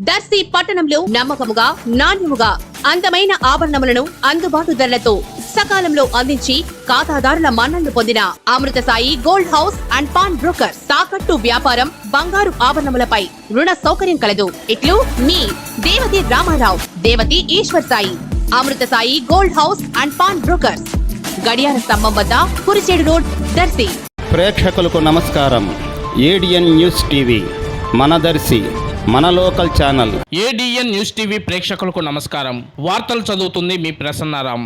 దర్శి పట్టణంలో నమ్మకముగా నాణ్యముగా అందమైన ఆభరణములను అందుబాటు ధరలతో సకాలంలో అందించి ఖాతాదారుల మన్ననలు పొందిన Amruthasai gold house and pawn broker. తాకట్టు వ్యాపారం, బంగారు ఆభరణములపై రుణ సౌకర్యం కలదు. ఇట్లు మీ Devathi Ramarao, Devathi Eswar Sai. Amruthasai gold house and pawn brokers, గడియార స్తంభం వద్ద, కురిచేడు రోడ్, దర్శి. ప్రేక్షకులకు నమస్కారం. ఏడిఎన్ న్యూస్ టీవీ మన దర్శి, మన local channel. ADN news TV ప్రేక్షకులకు నమస్కారం. వార్తలు చదువుతుంది మీ ప్రసన్నారాం.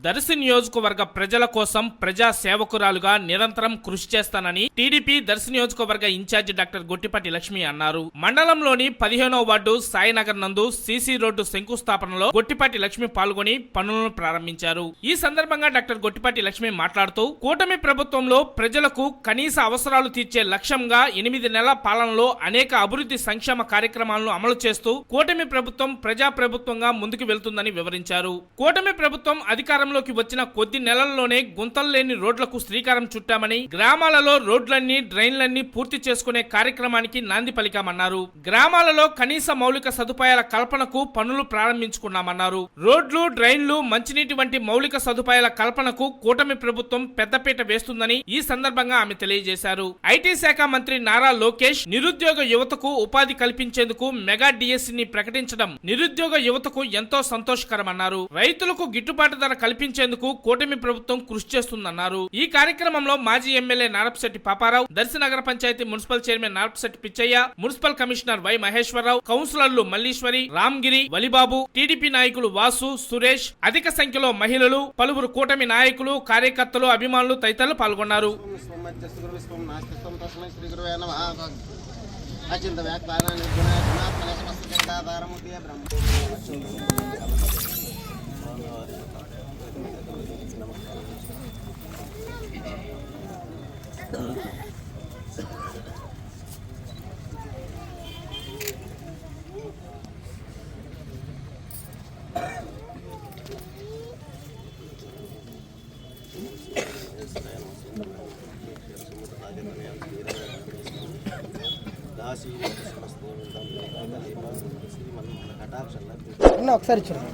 దర్శి నియోజకవర్గ ప్రజల కోసం ప్రజా సేవకురాలుగా నిరంతరం కృషి చేస్తానని టీడీపీ దర్శి నియోజకవర్గ ఇన్ఛార్జి డాక్టర్ గొట్టిపాటి లక్ష్మి అన్నారు. మండలంలోని 15వ వార్డు సాయినగర్ నందు సీసీ రోడ్డు శంకుస్థాపనలో గొట్టిపాటి లక్ష్మి పాల్గొని పనులను ప్రారంభించారు. ఈ సందర్భంగా డాక్టర్ గొట్టిపాటి లక్ష్మి మాట్లాడుతూ, కూటమి ప్రభుత్వంలో ప్రజలకు కనీస అవసరాలు తీర్చే లక్ష్యంగా 8 నెలల పాలనలో అనేక అభివృద్ధి సంక్షేమ కార్యక్రమాలను అమలు చేస్తూ కూటమి ప్రభుత్వం ప్రజా ప్రభుత్వంగా ముందుకు వెళ్తుందని వివరించారు. కూటమి ప్రభుత్వం అధికారంలోకి వచ్చిన కొద్ది నెలల్లోనే గుంతలు లేని రోడ్లకు శ్రీకారం చుట్టామని, గ్రామాలలో రోడ్లన్నీ డ్రైన్లన్నీ పూర్తి చేసుకునే కార్యక్రమానికి నాంది పలికామన్నారు. గ్రామాలలో కనీస మౌలిక సదుపాయాల కల్పనకు పనులు ప్రారంభించుకున్నామన్నారు. రోడ్లు, డ్రైన్లు, మంచినీటి వంటి మౌలిక సదుపాయాల కల్పనకు కూటమి ప్రభుత్వం పెద్దపీట వేస్తుందని ఈ సందర్భంగా ఆమె తెలియజేశారు. ఐటీ శాఖ మంత్రి నారా లోకేష్ నిరుద్యోగ యువతకు ఉపాధి కల్పించేందుకు మెగా డిఎస్సిని ప్రకటించడం నిరుద్యోగ యువతకు ఎంతో సంతోషకరమన్నారు. రైతులకు గిట్టుబాటు ధర కల్పించేందుకు కూటమి ప్రభుత్వం కృషి చేస్తుందన్నారు. ఈ కార్యక్రమంలో మాజీ ఎమ్మెల్యే నారపశెట్టి పాపారావు, దర్శి నగర పంచాయతీ municipal chairman Narapasetti Pichaiah, municipal commissioner Y Maheswararao, కౌన్సిలర్లు మల్లీశ్వరి, రామ్గిరి, వలిబాబు, టీడీపీ నాయకులు వాసు, సురేష్, అధిక సంఖ్యలో మహిళలు, పలువురు కూటమి నాయకులు, కార్యకర్తలు, అభిమానులు తదితరులు పాల్గొన్నారు. ఒకసారి చూడండి.